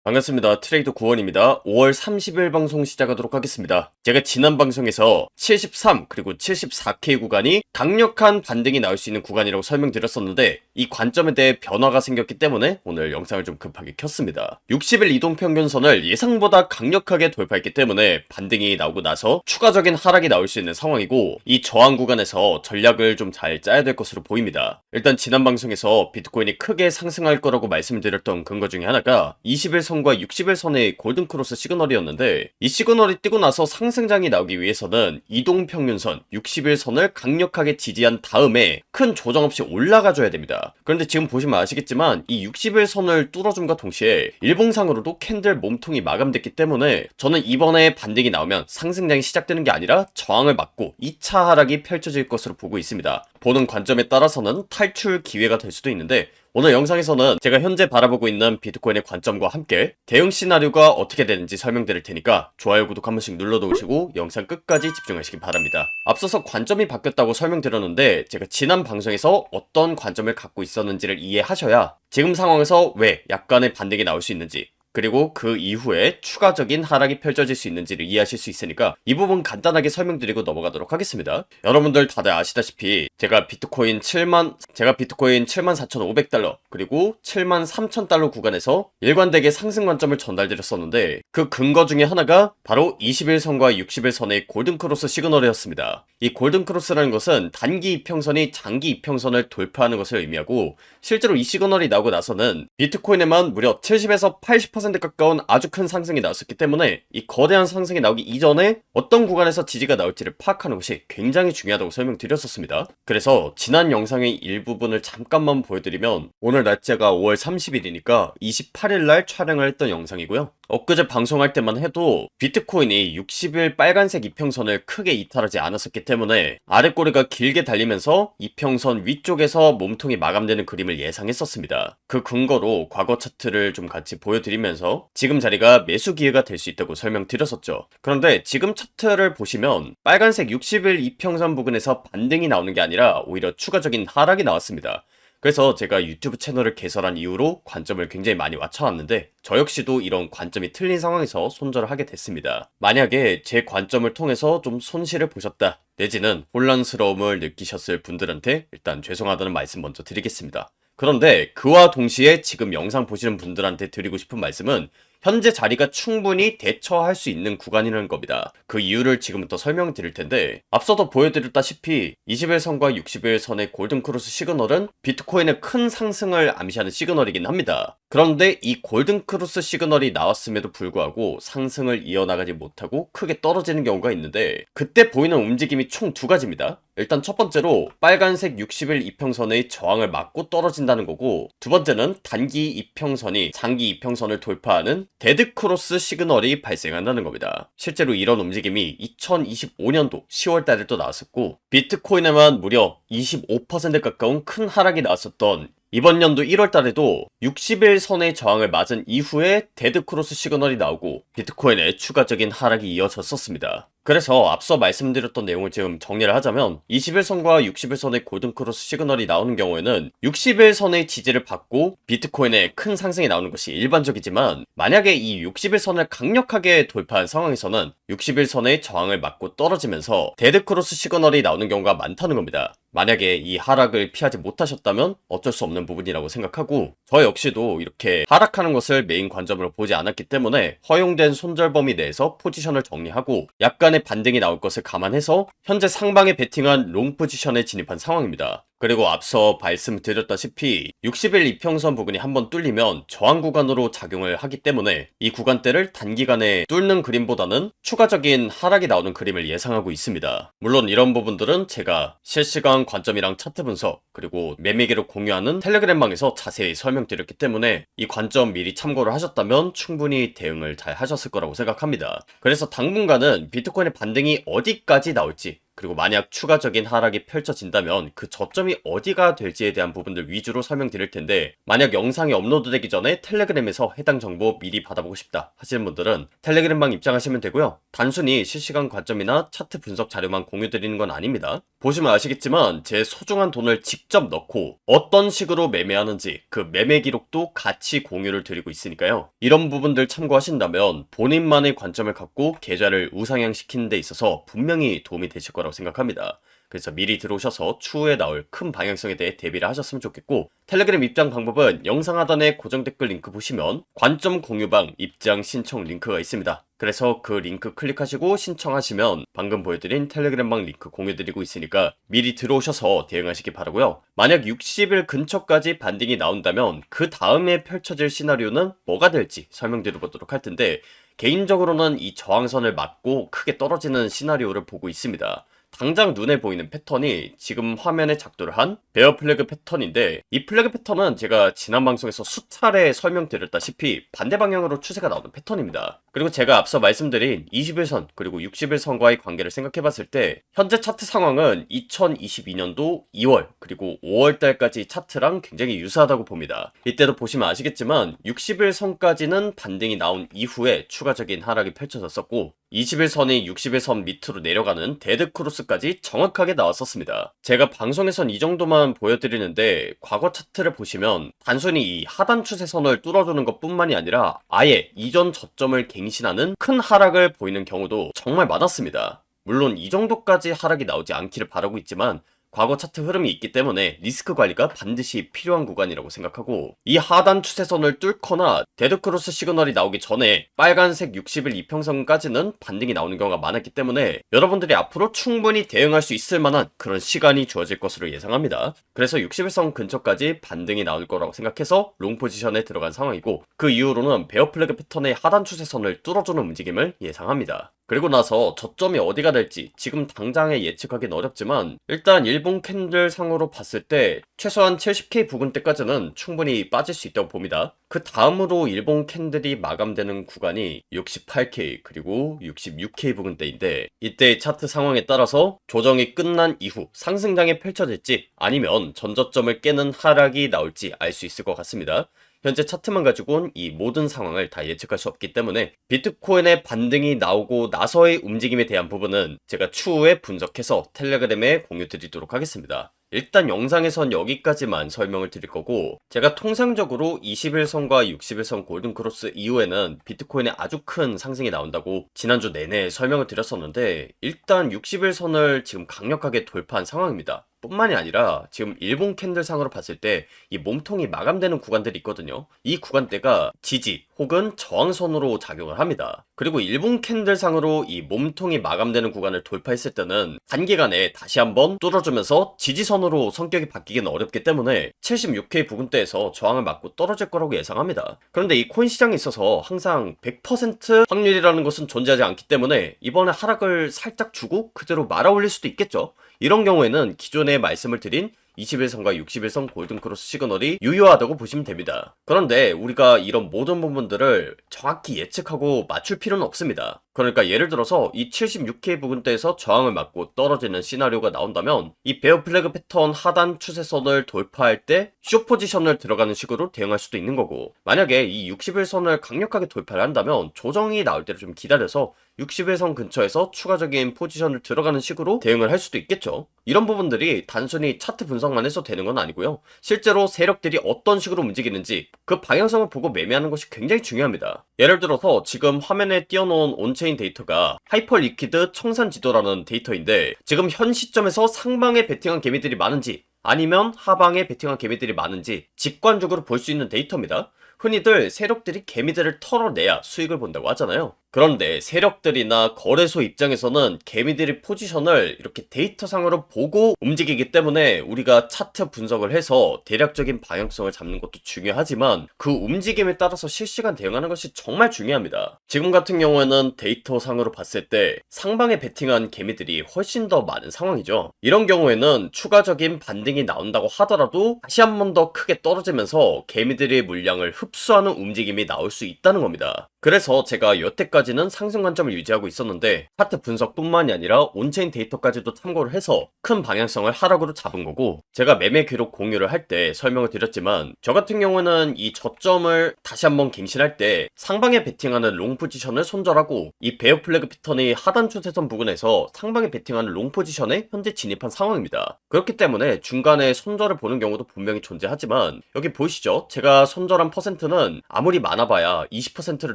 반갑습니다. 트레이더 구원입니다. 5월 30일 방송 시작하도록 하겠습니다. 제가 지난 방송에서 73 그리고 74K 구간이 강력한 반등이 나올 수 있는 구간이라고 설명드렸었는데 이 관점에 대해 변화가 생겼기 때문에 오늘 영상을 좀 급하게 켰습니다. 60일 이동평균선을 예상보다 강력하게 돌파했기 때문에 반등이 나오고 나서 추가적인 하락이 나올 수 있는 상황이고 이 저항 구간에서 전략을 좀 잘 짜야 될 것으로 보입니다. 일단 지난 방송에서 비트코인이 크게 상승할 거라고 말씀을 드렸던 근거 중에 하나가 20일선과 60일선의 골든크로스 시그널이었는데 이 시그널이 뜨고 나서 상승장이 나오기 위해서는 이동평균선 60일선을 강력하게 지지한 다음에 큰 조정 없이 올라가줘야 됩니다. 그런데 지금 보시면 아시겠지만 이 60일선을 뚫어줌과 동시에 일봉상으로도 캔들 몸통이 마감됐기 때문에 저는 이번에 반등이 나오면 상승장이 시작되는 게 아니라 저항을 맞고 2차 하락이 펼쳐질 것으로 보고 있습니다. 보는 관점에 따라서는 탈출 기회가 될 수도 있는데 오늘 영상에서는 제가 현재 바라보고 있는 비트코인의 관점과 함께 대응 시나리오가 어떻게 되는지 설명드릴 테니까 좋아요, 구독 한 번씩 눌러놓으시고 영상 끝까지 집중하시기 바랍니다. 앞서서 관점이 바뀌었다고 설명드렸는데 제가 지난 방송에서 어떤 관점을 갖고 있었는지를 이해하셔야 지금 상황에서 왜 약간의 반등이 나올 수 있는지 그리고 그 이후에 추가적인 하락이 펼쳐질 수 있는지를 이해하실 수 있으니까 이 부분 간단하게 설명드리고 넘어가도록 하겠습니다. 여러분들 다들 아시다시피 제가 비트코인 74,500달러 그리고 73,000달러 구간에서 일관되게 상승 관점을 전달드렸었는데 그 근거 중에 하나가 바로 21선과 60일선의 골든크로스 시그널이었습니다. 이 골든크로스라는 것은 단기 이평선이 장기 이평선을 돌파하는 것을 의미하고 실제로 이 시그널이 나오고 나서는 비트코인에만 무려 70에서 80% 가까운 아주 큰 상승이 나왔었기 때문에 이 거대한 상승이 나오기 이전에 어떤 구간에서 지지가 나올지를 파악하는 것이 굉장히 중요하다고 설명드렸었습니다. 그래서 지난 영상의 일부분을 잠깐만 보여드리면 오늘 날짜가 5월 30일이니까 28일날 촬영을 했던 영상이고요. 엊그제 방송할 때만 해도 비트코인이 60일 빨간색 이평선을 크게 이탈하지 않았었기 때문에 아랫꼬리가 길게 달리면서 이평선 위쪽에서 몸통이 마감되는 그림을 예상했었습니다. 그 근거로 과거 차트를 좀 같이 보여드리면서 지금 자리가 매수 기회가 될 수 있다고 설명드렸었죠. 그런데 지금 차트를 보시면 빨간색 60일 이평선 부근에서 반등이 나오는 게 아니라 오히려 추가적인 하락이 나왔습니다. 그래서 제가 유튜브 채널을 개설한 이후로 관점을 굉장히 많이 맞춰왔는데 저 역시도 이런 관점이 틀린 상황에서 손절을 하게 됐습니다. 만약에 제 관점을 통해서 좀 손실을 보셨다 내지는 혼란스러움을 느끼셨을 분들한테 일단 죄송하다는 말씀 먼저 드리겠습니다. 그런데 그와 동시에 지금 영상 보시는 분들한테 드리고 싶은 말씀은 현재 자리가 충분히 대처할 수 있는 구간이라는 겁니다. 그 이유를 지금부터 설명드릴 텐데 앞서도 보여드렸다시피 20일선과 60일선의 골든크로스 시그널은 비트코인의 큰 상승을 암시하는 시그널이긴 합니다. 그런데 이 골든크로스 시그널이 나왔음에도 불구하고 상승을 이어나가지 못하고 크게 떨어지는 경우가 있는데 그때 보이는 움직임이 총 두 가지입니다. 일단 첫 번째로 빨간색 60일 이평선의 저항을 맞고 떨어진다는 거고 두 번째는 단기 이평선이 장기 이평선을 돌파하는 데드크로스 시그널이 발생한다는 겁니다. 실제로 이런 움직임이 2025년도 10월 달에 또 나왔었고 비트코인에만 무려 25% 가까운 큰 하락이 나왔었던 이번 연도 1월 달에도 60일 선의 저항을 맞은 이후에 데드크로스 시그널이 나오고 비트코인의 추가적인 하락이 이어졌었습니다. 그래서 앞서 말씀드렸던 내용을 지금 정리를 하자면 21선과 60일선의 골든크로스 시그널이 나오는 경우에는 60일선의 지지를 받고 비트코인의 큰 상승이 나오는 것이 일반적이지만 만약에 이 60일선을 강력하게 돌파한 상황에서는 60일선의 저항을 맞고 떨어지면서 데드크로스 시그널이 나오는 경우가 많다는 겁니다. 만약에 이 하락을 피하지 못하셨다면 어쩔 수 없는 부분이라고 생각하고 저 역시도 이렇게 하락하는 것을 메인 관점으로 보지 않았기 때문에 허용된 손절 범위 내에서 포지션을 정리하고 약간의 반등이 나올 것을 감안해서 현재 상방에 베팅한 롱 포지션에 진입한 상황입니다. 그리고 앞서 말씀드렸다시피 60일 이평선 부분이 한번 뚫리면 저항 구간으로 작용을 하기 때문에 이 구간대를 단기간에 뚫는 그림보다는 추가적인 하락이 나오는 그림을 예상하고 있습니다. 물론 이런 부분들은 제가 실시간 관점이랑 차트 분석 그리고 매매기록 공유하는 텔레그램방에서 자세히 설명드렸기 때문에 이 관점 미리 참고를 하셨다면 충분히 대응을 잘 하셨을 거라고 생각합니다. 그래서 당분간은 비트코인의 반등이 어디까지 나올지 그리고 만약 추가적인 하락이 펼쳐진다면 그 저점이 어디가 될지에 대한 부분들 위주로 설명드릴 텐데, 만약 영상이 업로드되기 전에 텔레그램에서 해당 정보 미리 받아보고 싶다 하시는 분들은 텔레그램방 입장하시면 되고요. 단순히 실시간 관점이나 차트 분석 자료만 공유드리는 건 아닙니다. 보시면 아시겠지만 제 소중한 돈을 직접 넣고 어떤 식으로 매매하는지 그 매매 기록도 같이 공유를 드리고 있으니까요. 이런 부분들 참고하신다면 본인만의 관점을 갖고 계좌를 우상향시키는 데 있어서 분명히 도움이 되실 거라고 생각합니다. 그래서 미리 들어오셔서 추후에 나올 큰 방향성에 대해 대비를 하셨으면 좋겠고, 텔레그램 입장 방법은 영상 하단에 고정 댓글 링크 보시면 관점 공유방 입장 신청 링크가 있습니다. 그래서 그 링크 클릭하시고 신청하시면 방금 보여드린 텔레그램방 링크 공유드리고 있으니까 미리 들어오셔서 대응하시기 바라고요. 만약 60일 근처까지 반등이 나온다면 그 다음에 펼쳐질 시나리오는 뭐가 될지 설명드려보도록 할 텐데, 개인적으로는 이 저항선을 맞고 크게 떨어지는 시나리오를 보고 있습니다. 당장 눈에 보이는 패턴이 지금 화면에 작도를 한 베어 플래그 패턴인데, 이 플래그 패턴은 제가 지난 방송에서 수차례 설명드렸다시피 반대 방향으로 추세가 나오는 패턴입니다. 그리고 제가 앞서 말씀드린 21선 그리고 60일선과의 관계를 생각해봤을 때 현재 차트 상황은 2022년도 2월 그리고 5월달까지 차트랑 굉장히 유사하다고 봅니다. 이때도 보시면 아시겠지만 60일선까지는 반등이 나온 이후에 추가적인 하락이 펼쳐졌었고, 20일선이 60일선 밑으로 내려가는 데드크로스까지 정확하게 나왔었습니다. 제가 방송에선 이 정도만 보여드리는데, 과거 차트를 보시면 단순히 이 하단 추세선을 뚫어주는 것 뿐만이 아니라 아예 이전 저점을 갱신하는 큰 하락을 보이는 경우도 정말 많았습니다. 물론 이 정도까지 하락이 나오지 않기를 바라고 있지만 과거 차트 흐름이 있기 때문에 리스크 관리가 반드시 필요한 구간이라고 생각하고, 이 하단 추세선을 뚫거나 데드크로스 시그널이 나오기 전에 빨간색 60일 이평선까지는 반등이 나오는 경우가 많았기 때문에 여러분들이 앞으로 충분히 대응할 수 있을 만한 그런 시간이 주어질 것으로 예상합니다. 그래서 60일선 근처까지 반등이 나올 거라고 생각해서 롱 포지션에 들어간 상황이고, 그 이후로는 베어 플래그 패턴의 하단 추세선을 뚫어주는 움직임을 예상합니다. 그리고 나서 저점이 어디가 될지 지금 당장에 예측하기는 어렵지만, 일단 일본 캔들 상으로 봤을 때 최소한 70K 부근대까지는 충분히 빠질 수 있다고 봅니다. 그 다음으로 일본 캔들이 마감되는 구간이 68K 그리고 66K 부근대인데, 이때의 차트 상황에 따라서 조정이 끝난 이후 상승장이 펼쳐질지 아니면 전저점을 깨는 하락이 나올지 알 수 있을 것 같습니다. 현재 차트만 가지고는 이 모든 상황을 다 예측할 수 없기 때문에 비트코인의 반등이 나오고 나서의 움직임에 대한 부분은 제가 추후에 분석해서 텔레그램에 공유 드리도록 하겠습니다. 일단 영상에선 여기까지만 설명을 드릴 거고, 제가 통상적으로 21선과 60일선 골든크로스 이후에는 비트코인에 아주 큰 상승이 나온다고 지난주 내내 설명을 드렸었는데, 일단 60일선을 지금 강력하게 돌파한 상황입니다. 뿐만이 아니라 지금 일본 캔들상으로 봤을 때 이 몸통이 마감되는 구간들이 있거든요. 이 구간대가 지지 혹은 저항선으로 작용을 합니다. 그리고 일본 캔들상으로 이 몸통이 마감되는 구간을 돌파했을 때는 단기간에 다시 한번 뚫어주면서 지지선으로 성격이 바뀌기는 어렵기 때문에 76K 부근대에서 저항을 맞고 떨어질 거라고 예상합니다. 그런데 이 코인 시장에 있어서 항상 100% 확률이라는 것은 존재하지 않기 때문에 이번에 하락을 살짝 주고 그대로 말아 올릴 수도 있겠죠. 이런 경우에는 기존에 말씀을 드린 21선과 61선 골든크로스 시그널이 유효하다고 보시면 됩니다. 그런데 우리가 이런 모든 부분들을 정확히 예측하고 맞출 필요는 없습니다. 그러니까 예를 들어서 이 76K 부근대에서 저항을 맞고 떨어지는 시나리오가 나온다면 이 베어 플래그 패턴 하단 추세선을 돌파할 때 숏 포지션을 들어가는 식으로 대응할 수도 있는 거고, 만약에 이 61선을 강력하게 돌파를 한다면 조정이 나올 때를 좀 기다려서 61선 근처에서 추가적인 포지션을 들어가는 식으로 대응을 할 수도 있겠죠. 이런 부분들이 단순히 차트 분석만 해서 되는 건 아니고요. 실제로 세력들이 어떤 식으로 움직이는지 그 방향성을 보고 매매하는 것이 굉장히 중요합니다. 예를 들어서 지금 화면에 띄워놓은 온체인 데이터가 하이퍼 리퀴드 청산 지도라는 데이터인데, 지금 현 시점에서 상방에 베팅한 개미들이 많은지 아니면 하방에 베팅한 개미들이 많은지 직관적으로 볼 수 있는 데이터입니다. 흔히들 세력들이 개미들을 털어내야 수익을 본다고 하잖아요. 그런데 세력들이나 거래소 입장에서는 개미들의 포지션을 이렇게 데이터상으로 보고 움직이기 때문에 우리가 차트 분석을 해서 대략적인 방향성을 잡는 것도 중요하지만 그 움직임에 따라서 실시간 대응하는 것이 정말 중요합니다. 지금 같은 경우에는 데이터상으로 봤을 때 상방에 베팅한 개미들이 훨씬 더 많은 상황이죠. 이런 경우에는 추가적인 반등이 나온다고 하더라도 다시 한 번 더 크게 떨어지면서 개미들의 물량을 흡수하는 움직임이 나올 수 있다는 겁니다. 그래서 제가 여태까지는 상승 관점을 유지하고 있었는데 차트 분석뿐만이 아니라 온체인 데이터까지도 참고를 해서 큰 방향성을 하락으로 잡은 거고, 제가 매매 기록 공유를 할 때 설명을 드렸지만 저 같은 경우는 이 저점을 다시 한번 갱신할 때 상방에 베팅하는 롱 포지션을 손절하고 이 베어 플래그 패턴이 하단 추세선 부근에서 상방에 베팅하는 롱 포지션에 현재 진입한 상황입니다. 그렇기 때문에 중간에 손절을 보는 경우도 분명히 존재하지만 여기 보이시죠? 제가 손절한 퍼센트는 아무리 많아봐야 20%를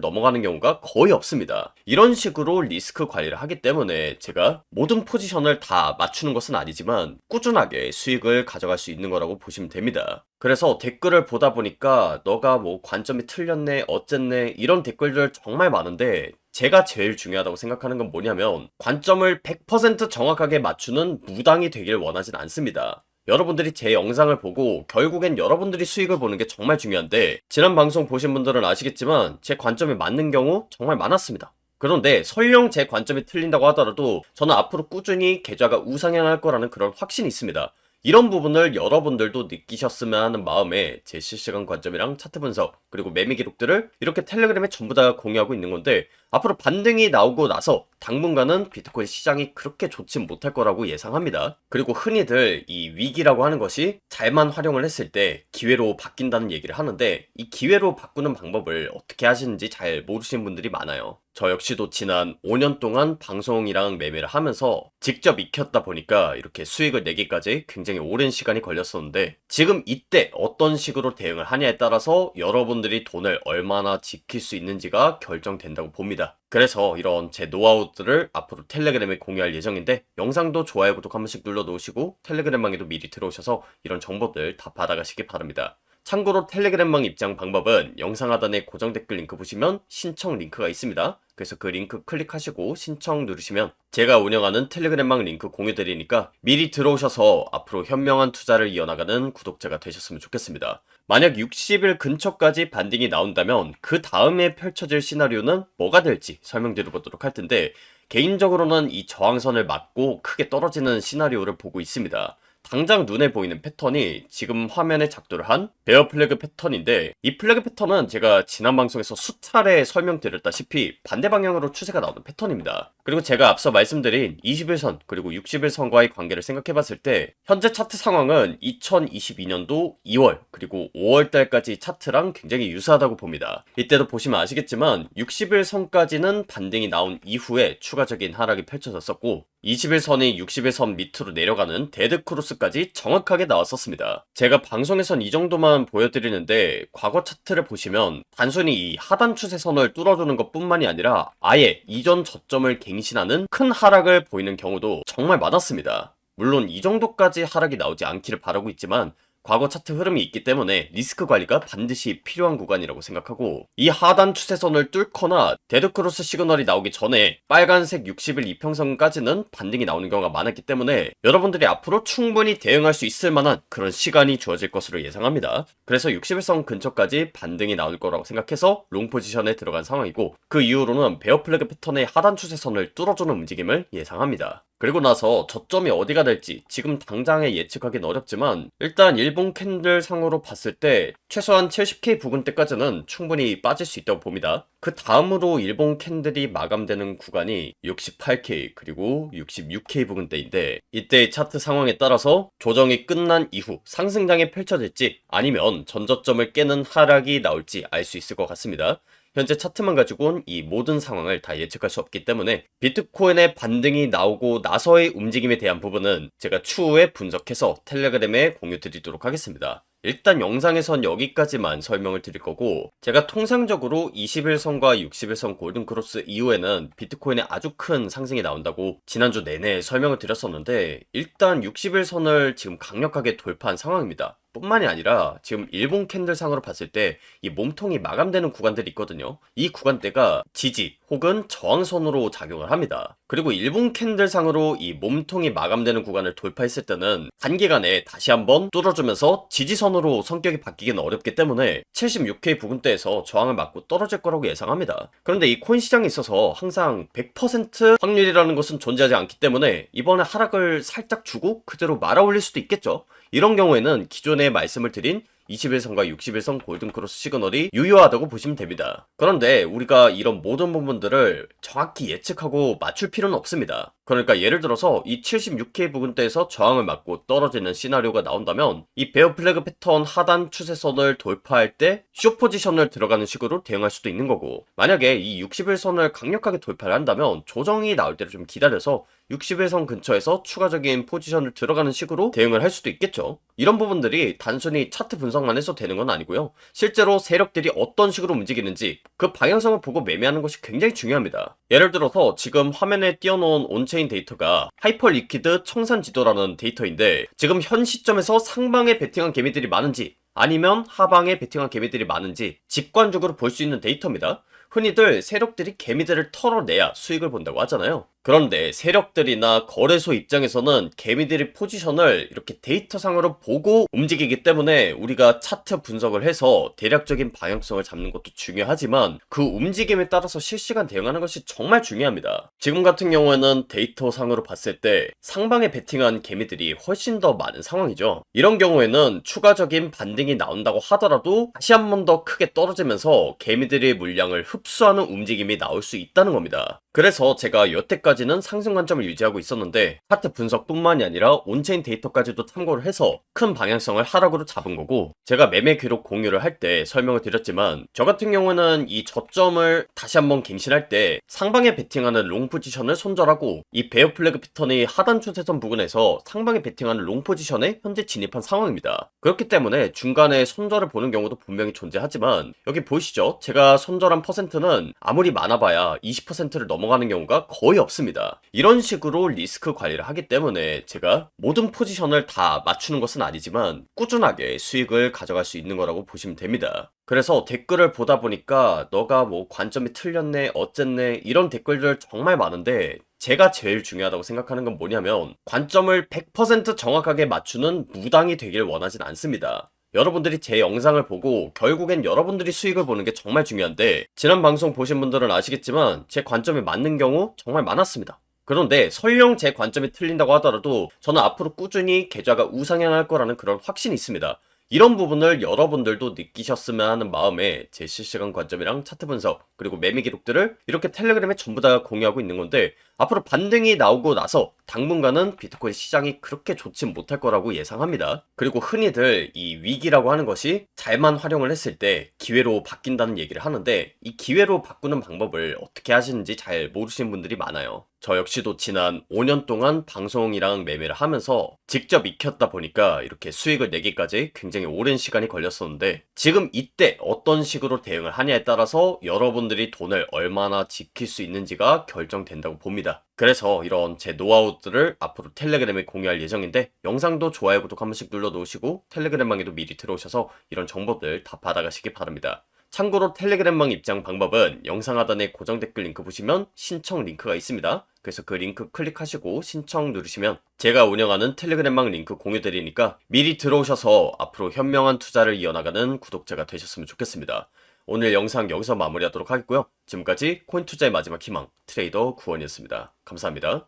넘어가는 경우가 거의 없습니다. 이런 식으로 리스크 관리를 하기 때문에 제가 모든 포지션을 다 맞추는 것은 아니지만 꾸준하게 수익을 가져갈 수 있는 거라고 보시면 됩니다. 그래서 댓글을 보다 보니까 너가 뭐 관점이 틀렸네 어쨌네 이런 댓글들 정말 많은데, 제가 제일 중요하다고 생각하는 건 뭐냐면 관점을 100% 정확하게 맞추는 무당이 되길 원하진 않습니다. 여러분들이 제 영상을 보고 결국엔 여러분들이 수익을 보는 게 정말 중요한데, 지난 방송 보신 분들은 아시겠지만 제 관점이 맞는 경우 정말 많았습니다. 그런데 설령 제 관점이 틀린다고 하더라도 저는 앞으로 꾸준히 계좌가 우상향할 거라는 그런 확신이 있습니다. 이런 부분을 여러분들도 느끼셨으면 하는 마음에 제 실시간 관점이랑 차트 분석 그리고 매매 기록들을 이렇게 텔레그램에 전부 다 공유하고 있는 건데, 앞으로 반등이 나오고 나서 당분간은 비트코인 시장이 그렇게 좋지 못할 거라고 예상합니다. 그리고 흔히들 이 위기라고 하는 것이 잘만 활용을 했을 때 기회로 바뀐다는 얘기를 하는데, 이 기회로 바꾸는 방법을 어떻게 하시는지 잘 모르시는 분들이 많아요. 저 역시도 지난 5년 동안 방송이랑 매매를 하면서 직접 익혔다 보니까 이렇게 수익을 내기까지 굉장히 오랜 시간이 걸렸었는데, 지금 이때 어떤 식으로 대응을 하냐에 따라서 여러분들이 돈을 얼마나 지킬 수 있는지가 결정된다고 봅니다. 그래서 이런 제 노하우들을 앞으로 텔레그램에 공유할 예정인데, 영상도 좋아요 구독 한 번씩 눌러 놓으시고 텔레그램방에도 미리 들어오셔서 이런 정보들 다 받아가시기 바랍니다. 참고로 텔레그램방 입장 방법은 영상 하단에 고정 댓글 링크 보시면 신청 링크가 있습니다. 그래서 그 링크 클릭하시고 신청 누르시면 제가 운영하는 텔레그램방 링크 공유드리니까 미리 들어오셔서 앞으로 현명한 투자를 이어나가는 구독자가 되셨으면 좋겠습니다. 만약 60일 근처까지 반등이 나온다면 그 다음에 펼쳐질 시나리오는 뭐가 될지 설명드려보도록 할 텐데, 개인적으로는 이 저항선을 맞고 크게 떨어지는 시나리오를 보고 있습니다. 당장 눈에 보이는 패턴이 지금 화면에 작도를 한 베어 플래그 패턴인데, 이 플래그 패턴은 제가 지난 방송에서 수차례 설명드렸다시피 반대 방향으로 추세가 나오는 패턴입니다. 그리고 제가 앞서 말씀드린 21선 그리고 60일선과의 관계를 생각해봤을 때 현재 차트 상황은 2022년도 2월 그리고 5월달까지 차트랑 굉장히 유사하다고 봅니다. 이때도 보시면 아시겠지만 60일선까지는 반등이 나온 이후에 추가적인 하락이 펼쳐졌었고, 21선이 60일선 밑으로 내려가는 데드크로스까지 정확하게 나왔었습니다. 제가 방송에선 이 정도만 보여드리는데, 과거 차트를 보시면 단순히 이 하단 추세선을 뚫어주는 것 뿐만이 아니라 아예 이전 저점을 갱신하는 큰 하락을 보이는 경우도 정말 많았습니다. 물론 이 정도까지 하락이 나오지 않기를 바라고 있지만 과거 차트 흐름이 있기 때문에 리스크 관리가 반드시 필요한 구간이라고 생각하고, 이 하단 추세선을 뚫거나 데드크로스 시그널이 나오기 전에 빨간색 60일 이평선까지는 반등이 나오는 경우가 많았기 때문에 여러분들이 앞으로 충분히 대응할 수 있을 만한 그런 시간이 주어질 것으로 예상합니다. 그래서 60일선 근처까지 반등이 나올 거라고 생각해서 롱 포지션에 들어간 상황이고, 그 이후로는 베어 플래그 패턴의 하단 추세선을 뚫어주는 움직임을 예상합니다. 그리고 나서 저점이 어디가 될지 지금 당장에 예측하기는 어렵지만, 일단 일본 캔들 상으로 봤을 때 최소한 70K 부근대까지는 충분히 빠질 수 있다고 봅니다. 그 다음으로 일본 캔들이 마감되는 구간이 68K 그리고 66K 부근대인데, 이때의 차트 상황에 따라서 조정이 끝난 이후 상승장이 펼쳐질지 아니면 전저점을 깨는 하락이 나올지 알 수 있을 것 같습니다. 현재 차트만 가지고는 이 모든 상황을 다 예측할 수 없기 때문에 비트코인의 반등이 나오고 나서의 움직임에 대한 부분은 제가 추후에 분석해서 텔레그램에 공유 드리도록 하겠습니다. 일단 영상에선 여기까지만 설명을 드릴 거고, 제가 통상적으로 21선과 60일선 골든크로스 이후에는 비트코인에 아주 큰 상승이 나온다고 지난주 내내 설명을 드렸었는데, 일단 60일선을 지금 강력하게 돌파한 상황입니다. 뿐만이 아니라 지금 일본 캔들상으로 봤을 때 이 몸통이 마감되는 구간들이 있거든요. 이 구간대가 지지 혹은 저항선으로 작용을 합니다. 그리고 일본 캔들상으로 이 몸통이 마감되는 구간을 돌파했을 때는 단기간에 다시 한번 뚫어주면서 지지선으로 성격이 바뀌기는 어렵기 때문에 76K 부근대에서 저항을 맞고 떨어질 거라고 예상합니다. 그런데 이 코인 시장에 있어서 항상 100% 확률이라는 것은 존재하지 않기 때문에 이번에 하락을 살짝 주고 그대로 말아올릴 수도 있겠죠. 이런 경우에는 기존에 말씀을 드린 21선과 61선 골든크로스 시그널이 유효하다고 보시면 됩니다. 그런데 우리가 이런 모든 부분들을 정확히 예측하고 맞출 필요는 없습니다. 그러니까 예를 들어서 이 76K 부근대에서 저항을 맞고 떨어지는 시나리오가 나온다면 이 베어 플래그 패턴 하단 추세선을 돌파할 때 숏 포지션을 들어가는 식으로 대응할 수도 있는 거고, 만약에 이 61선을 강력하게 돌파를 한다면 조정이 나올 때를 좀 기다려서 61선 근처에서 추가적인 포지션을 들어가는 식으로 대응을 할 수도 있겠죠. 이런 부분들이 단순히 차트 분석만 해서 되는 건 아니고요. 실제로 세력들이 어떤 식으로 움직이는지 그 방향성을 보고 매매하는 것이 굉장히 중요합니다. 예를 들어서 지금 화면에 띄워놓은 온체인 데이터가 하이퍼 리퀴드 청산 지도라는 데이터인데, 지금 현 시점에서 상방에 베팅한 개미들이 많은지 아니면 하방에 베팅한 개미들이 많은지 직관적으로 볼 수 있는 데이터입니다. 흔히들 세력들이 개미들을 털어내야 수익을 본다고 하잖아요. 그런데 세력들이나 거래소 입장에서는 개미들이 포지션을 이렇게 데이터상으로 보고 움직이기 때문에 우리가 차트 분석을 해서 대략적인 방향성을 잡는 것도 중요하지만 그 움직임에 따라서 실시간 대응하는 것이 정말 중요합니다. 지금 같은 경우에는 데이터상으로 봤을 때 상방에 베팅한 개미들이 훨씬 더 많은 상황이죠. 이런 경우에는 추가적인 반등이 나온다고 하더라도 다시 한 번 더 크게 떨어지면서 개미들의 물량을 흡수하는 움직임이 나올 수 있다는 겁니다. 그래서 제가 여태까지는 상승 관점을 유지하고 있었는데 차트 분석뿐만이 아니라 온체인 데이터까지도 참고를 해서 큰 방향성을 하락으로 잡은 거고, 제가 매매 기록 공유를 할 때 설명을 드렸지만 저 같은 경우는 이 저점을 다시 한번 갱신할 때 상방에 베팅하는 롱 포지션을 손절하고 이 베어 플래그 패턴의 하단 추세선 부근에서 상방에 베팅하는 롱 포지션에 현재 진입한 상황입니다. 그렇기 때문에 중간에 손절을 보는 경우도 분명히 존재하지만 여기 보이시죠? 제가 손절한 퍼센트는 아무리 많아봐야 20%를 넘어가는 경우가 거의 없습니다. 이런 식으로 리스크 관리를 하기 때문에 제가 모든 포지션을 다 맞추는 것은 아니지만 꾸준하게 수익을 가져갈 수 있는 거라고 보시면 됩니다. 그래서 댓글을 보다 보니까 너가 뭐 관점이 틀렸네 어쨌네 이런 댓글들 정말 많은데, 제가 제일 중요하다고 생각하는 건 뭐냐면 관점을 100% 정확하게 맞추는 무당이 되길 원하진 않습니다. 여러분들이 제 영상을 보고 결국엔 여러분들이 수익을 보는 게 정말 중요한데, 지난 방송 보신 분들은 아시겠지만 제 관점이 맞는 경우 정말 많았습니다. 그런데 설령 제 관점이 틀린다고 하더라도 저는 앞으로 꾸준히 계좌가 우상향할 거라는 그런 확신이 있습니다. 이런 부분을 여러분들도 느끼셨으면 하는 마음에 제 실시간 관점이랑 차트 분석 그리고 매매 기록들을 이렇게 텔레그램에 전부 다 공유하고 있는 건데, 앞으로 반등이 나오고 나서 당분간은 비트코인 시장이 그렇게 좋지 못할 거라고 예상합니다. 그리고 흔히들 이 위기라고 하는 것이 잘만 활용을 했을 때 기회로 바뀐다는 얘기를 하는데, 이 기회로 바꾸는 방법을 어떻게 하시는지 잘 모르시는 분들이 많아요. 저 역시도 지난 5년 동안 방송이랑 매매를 하면서 직접 익혔다 보니까 이렇게 수익을 내기까지 굉장히 오랜 시간이 걸렸었는데, 지금 이때 어떤 식으로 대응을 하냐에 따라서 여러분들이 돈을 얼마나 지킬 수 있는지가 결정된다고 봅니다. 그래서 이런 제 노하우들을 앞으로 텔레그램에 공유할 예정인데, 영상도 좋아요 구독 한 번씩 눌러 놓으시고 텔레그램방에도 미리 들어오셔서 이런 정보들 다 받아가시기 바랍니다. 참고로 텔레그램방 입장 방법은 영상 하단에 고정 댓글 링크 보시면 신청 링크가 있습니다. 그래서 그 링크 클릭하시고 신청 누르시면 제가 운영하는 텔레그램방 링크 공유드리니까 미리 들어오셔서 앞으로 현명한 투자를 이어나가는 구독자가 되셨으면 좋겠습니다. 오늘 영상 여기서 마무리하도록 하겠고요. 지금까지 코인 투자의 마지막 희망 트레이더 구원이었습니다. 감사합니다.